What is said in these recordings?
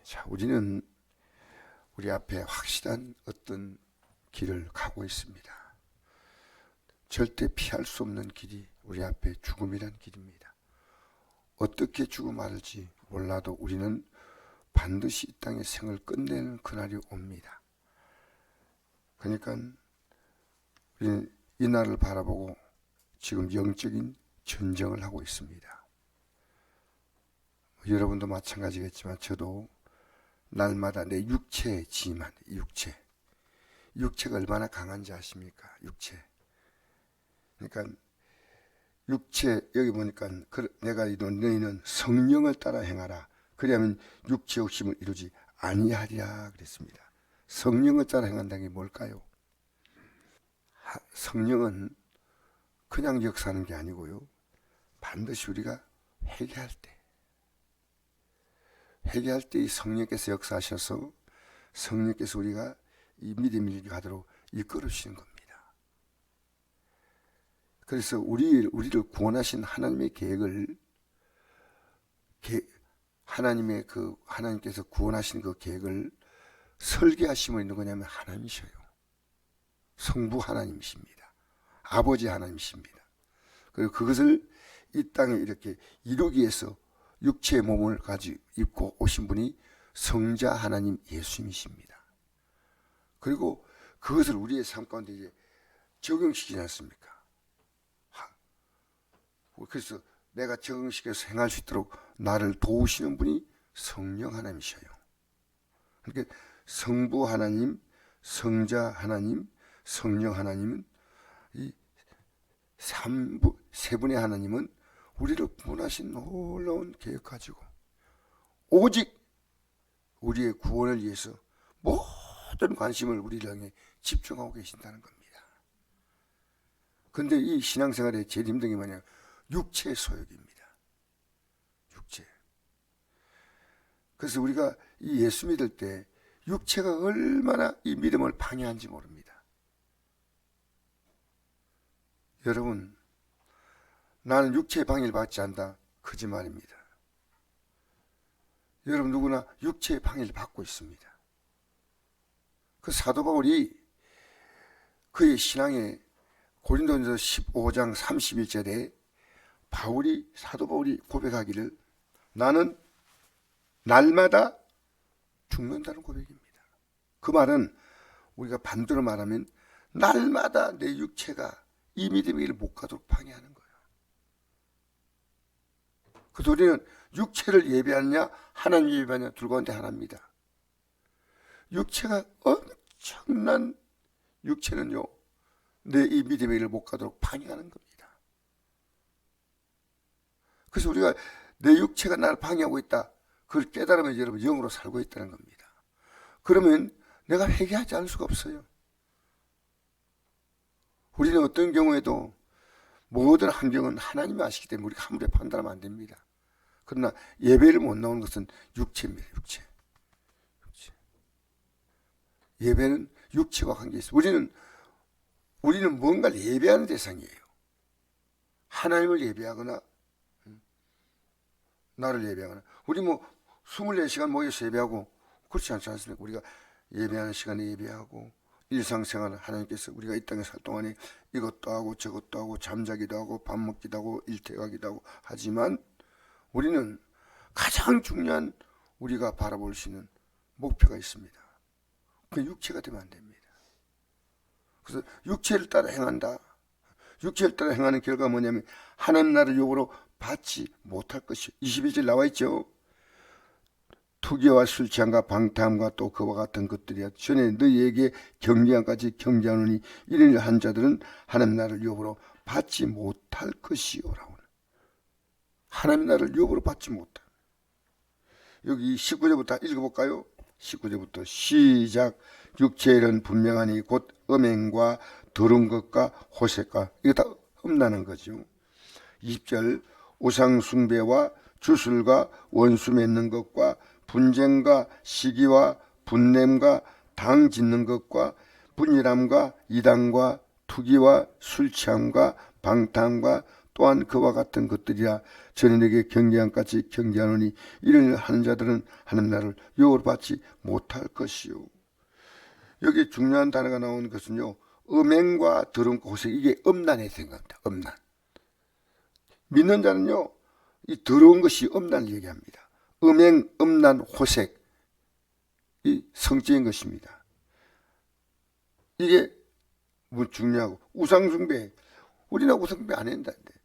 자, 우리는 우리 앞에 확실한 어떤 길을 가고 있습니다. 절대 피할 수 없는 길이 우리 앞에 죽음이란 길입니다. 어떻게 죽어 말을지 몰라도 우리는 반드시 이 땅의 생을 끝내는 그날이 옵니다. 그러니까 우리는 이 날을 바라보고 지금 영적인 전쟁을 하고 있습니다. 여러분도 마찬가지겠지만 저도 날마다 내 육체에 지만 육체가 얼마나 강한지 아십니까? 육체. 그러니까 육체 여기 보니까 내가 이런 너희는 성령을 따라 행하라. 그리하면 육체 욕심을 이루지 아니하리라 그랬습니다. 성령을 따라 행한다는 게 뭘까요? 성령은 그냥 역사하는 게 아니고요. 반드시 우리가 회개할 때 이 성령께서 역사하셔서 성령께서 우리가 이 믿음을 가도록 이끌어 주시는 겁니다. 그래서 우리를 구원하신 하나님의 계획을 하나님께서 구원하신 그 계획을 설계하신 분이 누구냐면 하나님이셔요. 성부 하나님이십니다. 아버지 하나님이십니다. 그리고 그것을 이 땅에 이렇게 이루기 위해서 육체의 몸을 가지고 입고 오신 분이 성자 하나님 예수님이십니다. 그리고 그것을 우리의 삶 가운데 이제 적용시키지 않습니까? 그래서 내가 적용시켜서 행할 수 있도록 나를 도우시는 분이 성령 하나님이셔요. 그러니까 성부 하나님, 성자 하나님, 성령 하나님은 이 세 분의 하나님은 우리를 구원하신 놀라운 계획 가지고 오직 우리의 구원을 위해서 모든 관심을 우리를 향해 집중하고 계신다는 겁니다. 그런데 이 신앙생활에 제일 힘든 게 뭐냐? 육체의 소욕입니다. 육체. 그래서 우리가 이 예수 믿을 때 육체가 얼마나 이 믿음을 방해한지 모릅니다. 여러분, 나는 육체의 방해를 받지 않는다. 거짓말입니다. 여러분 누구나 육체의 방해를 받고 있습니다. 그 사도 바울이 그의 신앙의 고린도전서 15장 31절에 사도 바울이 고백하기를 나는 날마다 죽는다는 고백입니다. 그 말은 우리가 반대로 말하면 날마다 내 육체가 이 믿음의 길을 못 가도록 방해하는 거예요. 그 소리는 육체를 예배하느냐 하나님 예배하느냐 둘 가운데 하나입니다. 육체가 엄청난 육체는요 내 이 믿음의 길을 못 가도록 방해하는 겁니다. 그래서 우리가 내 육체가 나를 방해하고 있다. 그걸 깨달으면 여러분 영으로 살고 있다는 겁니다. 그러면 내가 회개하지 않을 수가 없어요. 우리는 어떤 경우에도 모든 환경은 하나님이 아시기 때문에 우리가 함부로 판단하면 안 됩니다. 그러나 예배를 못 나오는 것은 육체입니다. 육체. 예배는 육체와 관계 있습니다. 우리는 뭔가를 예배하는 대상이에요. 하나님을 예배하거나 나를 예배하거나 우리 24시간 모여서 예배하고 그렇지 않지 않습니까? 우리가 예배하는 시간에 예배하고 일상생활을 하나님께서 우리가 이 땅에 살 동안에 이것도 하고 저것도 하고 잠자기도 하고 밥 먹기도 하고 일태가기도 하고 하지만 우리는 가장 중요한 우리가 바라볼 수 있는 목표가 있습니다. 그 육체가 되면 안 됩니다. 그래서 육체를 따라 행한다. 육체를 따라 행하는 결과가 뭐냐면 하나님 나라를 욕으로 받지 못할 것이요. 21절 나와 있죠. 투기와 술 취함과 방탕함과 또 그와 같은 것들이야 전에 너희에게 경쟁함까지 경쟁하노니 이런 일 한 자들은 하나님 나라를 유업으로 받지 못할 것이요라고. 하나님 나라를 유업으로 받지 못할. 여기 19절부터 읽어볼까요? 19절부터 시작. 육체의 일은 분명하니 곧 음행과 더러운 것과 호색과 이거 다 험나는 거죠. 20절 우상 숭배와 주술과 원수 맺는 것과 분쟁과 시기와 분냄과 당 짓는 것과 분일함과 이단과 투기와 술 취함과 방탕과 또한 그와 같은 것들이라 전에 내게 경계한 같이 경계하노니 이를 하는 자들은 하는 나를 유혹을 받지 못할 것이요. 여기 중요한 단어가 나오는 것은요, 음행과 더러운 고색, 이게 음란에 생각합니다. 음란. 믿는 자는요, 이 더러운 것이 음란을 얘기합니다. 음행, 음란, 호색, 이 성적인 것입니다. 이게 뭐 중요하고, 우상숭배, 우리는 우상숭배 안 한다는데.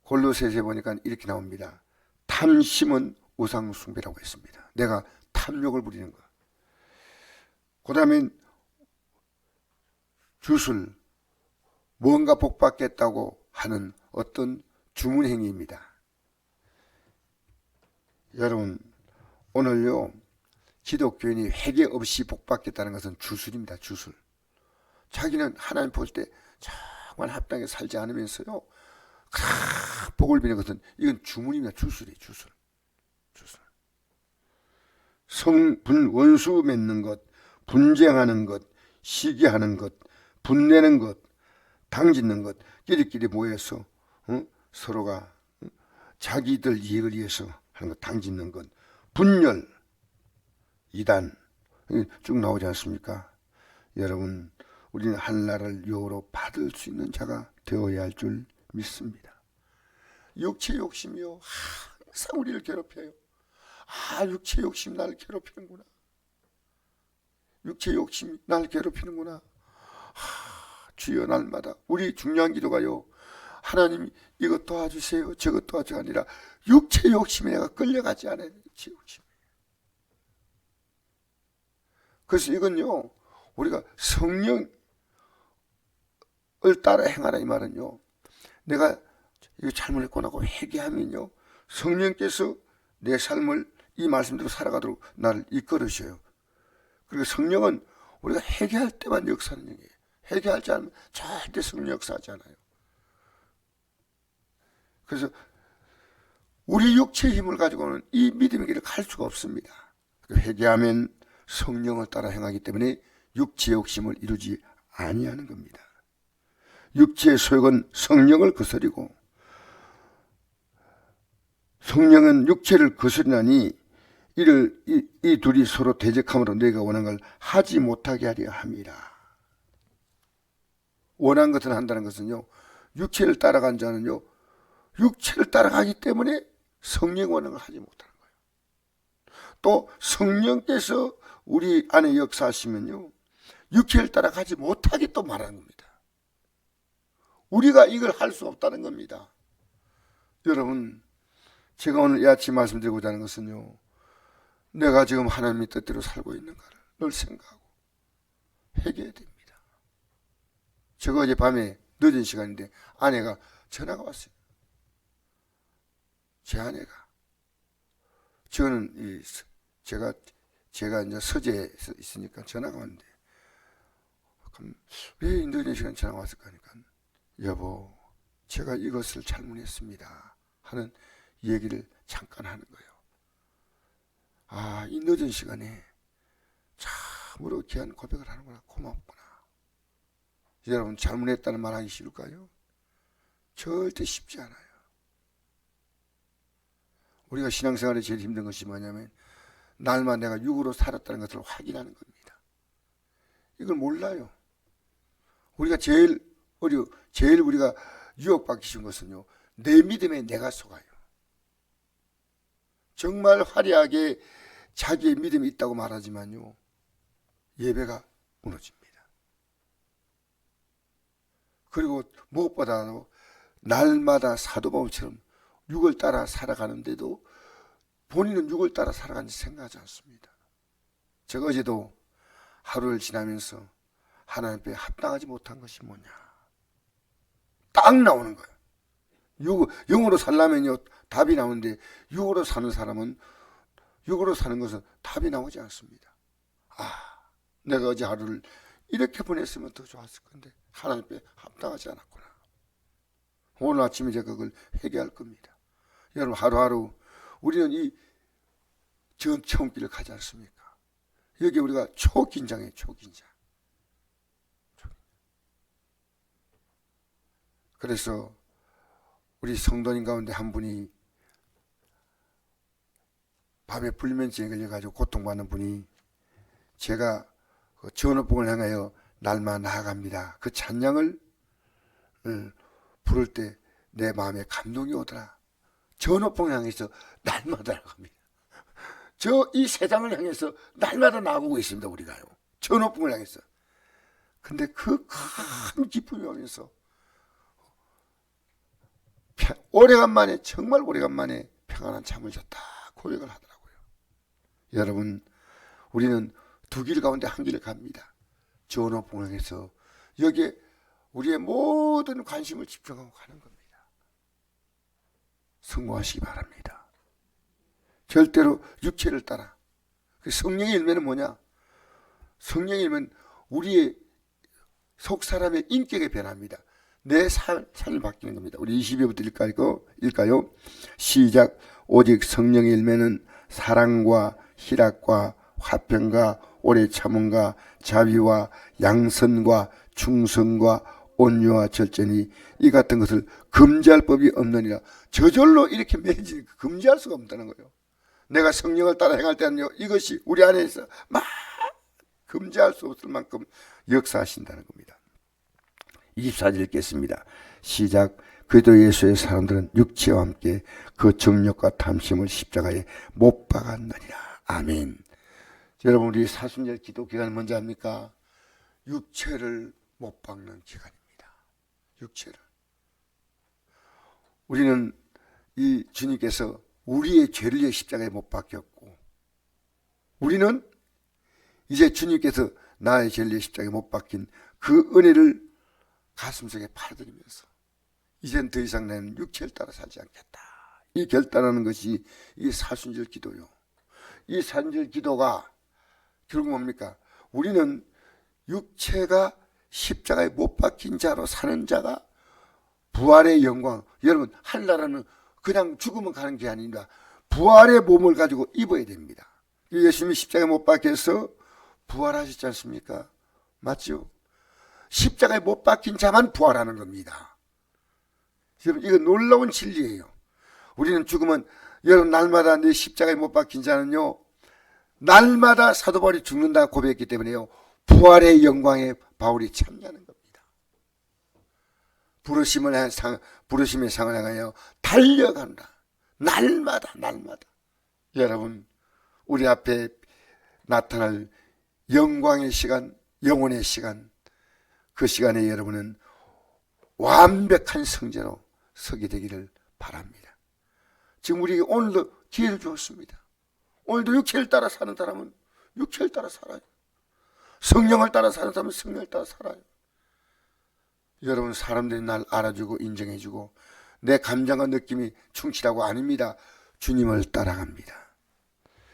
골로새서에 보니까 이렇게 나옵니다. 탐심은 우상숭배라고 했습니다. 내가 탐욕을 부리는 것. 그 다음에 주술, 뭔가 복받겠다고 하는 어떤 주문행위입니다. 여러분, 오늘요, 기독교인이 회개 없이 복받겠다는 것은 주술입니다. 주술. 자기는 하나님 볼 때 정말 합당하게 살지 않으면서요, 복을 비는 것은 이건 주문입니다. 주술이에요. 주술. 주술. 원수 맺는 것, 분쟁하는 것, 시기하는 것, 분내는 것, 당짓는 것, 끼리끼리 모여서 서로가 자기들 이익을 위해서 하는 것, 당짓는 것, 분열, 이단 쭉 나오지 않습니까? 여러분, 우리는 하늘나라를 유혹으로 받을 수 있는 자가 되어야 할 줄 믿습니다. 육체 욕심이요, 항상 우리를 괴롭혀요. 육체 욕심 나를 괴롭히는구나. 육체 욕심 나를 괴롭히는구나. 주여, 날마다 우리 중요한 기도가요, 하나님 이것 도와주세요, 저것 도와주세요 아니라 육체 욕심에 내가 끌려가지 않아요. 육체 욕심. 그래서 이건요, 우리가 성령을 따라 행하라 이 말은요, 내가 이거 잘못했구나 하고 회개하면요, 성령께서 내 삶을 이 말씀대로 살아가도록 나를 이끌으셔요. 그리고 성령은 우리가 회개할 때만 역사하는 영이에요. 회개하지 않으면 절대 성령 역사하지 않아요. 그래서 우리 육체의 힘을 가지고는 이 믿음의 길을 갈 수가 없습니다. 회개하면 성령을 따라 행하기 때문에 육체의 욕심을 이루지 아니하는 겁니다. 육체의 소욕은 성령을 거스리고 성령은 육체를 거스리나니 이 둘이 서로 대적함으로 내가 원한 걸 하지 못하게 하려 함이라. 원한 것을 한다는 것은요, 육체를 따라간 자는요, 육체를 따라가기 때문에 성령 원한 걸 하지 못하는 거예요. 또 성령께서 우리 안에 역사하시면요, 육체를 따라가지 못하게 또 말하는 겁니다. 우리가 이걸 할 수 없다는 겁니다. 여러분, 제가 오늘 이 아침 말씀드리고자 하는 것은요, 내가 지금 하나님의 뜻대로 살고 있는가를 늘 생각하고 회개해야 됩니다. 제가 어제 밤에 늦은 시간인데 아내가 전화가 왔어요. 제 아내가. 저는 제가 이제 서재에 있으니까 전화가 왔는데, 그럼 왜 늦은 시간 전화가 왔을까 하니까, 여보, 제가 이것을 잘못했습니다 하는 얘기를 잠깐 하는 거예요. 이 늦은 시간에 참으로 귀한 고백을 하는구나. 고맙구나. 여러분, 잘못했다는 말 하기 싫을까요? 절대 쉽지 않아요. 우리가 신앙생활에 제일 힘든 것이 뭐냐면, 날마다 내가 육으로 살았다는 것을 확인하는 겁니다. 이걸 몰라요. 우리가 제일 우리가 유혹받기 쉬운 것은요, 내 믿음에 내가 속아요. 정말 화려하게 자기의 믿음이 있다고 말하지만요, 예배가 무너집니다. 그리고 무엇보다도 날마다 사도 바울처럼 육을 따라 살아가는데도 본인은 육을 따라 살아가는지 생각하지 않습니다. 제가 어제도 하루를 지나면서 하나님 앞에 합당하지 못한 것이 뭐냐, 딱 나오는 거예요. 영으로 살려면요 답이 나오는데, 육으로 사는 사람은, 육으로 사는 것은 답이 나오지 않습니다. 내가 어제 하루를 이렇게 보냈으면 더 좋았을 건데 하나님 앞에 합당하지 않았구나. 오늘 아침에 제가 그걸 회개할 겁니다. 여러분, 하루하루 우리는 이 체험길을 가지 않습니까? 여기 우리가 초긴장이에요. 초긴장. 그래서 우리 성도님 가운데 한 분이 밤에 불면증에 걸려가지고 고통받는 분이 제가 그 전업봉을 향하여 날마다 나아갑니다. 그 찬양을 부를 때 내 마음에 감동이 오더라. 전업봉을 향해서 날마다 나갑니다. 저 이 세상을 향해서 날마다 나가고 있습니다. 우리가요. 전업봉을 향해서. 근데 그 큰 기쁨이 오면서 오래간만에 정말 오래간만에 평안한 잠을 잤다 고백을 하더라고요. 여러분, 우리는 두 길 가운데 한 길을 갑니다. 전업봉을 향해서 여기에 우리의 모든 관심을 집중하고 가는 겁니다. 성공하시기 바랍니다. 절대로 육체를 따라. 성령의 열매는 뭐냐? 성령의 열매는 우리의 속 사람의 인격의 변화입니다. 내 삶이 바뀌는 겁니다. 우리 22부터 읽까요? 시작. 오직 성령의 열매는 사랑과 희락과 화평과 오래 참음과 자비와 양선과 충성과 온유와 절제니 이 같은 것을 금지할 법이 없느니라. 저절로 이렇게 맺어지니 금지할 수가 없다는 거예요. 내가 성령을 따라 행할 때는요, 이것이 우리 안에서 막 금지할 수 없을 만큼 역사하신다는 겁니다. 24절 읽겠습니다. 시작. 그리스도 예수의 사람들은 육체와 함께 그 정욕과 탐심을 십자가에 못 박았느니라. 아멘. 여러분, 우리 사순절 기도 기간은 뭔지 압니까? 육체를 못 박는 기간입니다. 육체를. 우리는 이 주님께서 우리의 죄를 위해 십자가에 못 박혔고, 우리는 이제 주님께서 나의 죄를 위해 십자가에 못 박힌 그 은혜를 가슴속에 파들이면서 이젠 더 이상 나는 육체를 따라 살지 않겠다. 이 결단하는 것이 이 사순절 기도요. 이 사순절 기도가 결국 뭡니까? 우리는 육체가 십자가에 못 박힌 자로 사는 자가 부활의 영광. 여러분, 하늘나라는 그냥 죽으면 가는 게 아닙니다. 부활의 몸을 가지고 입어야 됩니다. 예수님이 십자가에 못 박혀서 부활하셨지 않습니까? 맞죠? 십자가에 못 박힌 자만 부활하는 겁니다. 여러분, 이거 놀라운 진리예요. 우리는 죽으면, 여러분, 날마다 내 십자가에 못 박힌 자는요, 날마다 사도 바울이 죽는다 고백했기 때문에요, 부활의 영광에 바울이 참여하는 겁니다. 부르심의 상을 향하여 달려간다. 날마다. 여러분, 우리 앞에 나타날 영광의 시간, 영혼의 시간, 그 시간에 여러분은 완벽한 성제로 서게 되기를 바랍니다. 지금 우리에게 오늘도 기회를 주었습니다. 오늘도 육체를 따라 사는 사람은 육체를 따라 살아요. 성령을 따라 사는 사람은 성령을 따라 살아요. 여러분, 사람들이 날 알아주고 인정해주고 내 감정과 느낌이 충실하고 아닙니다. 주님을 따라갑니다.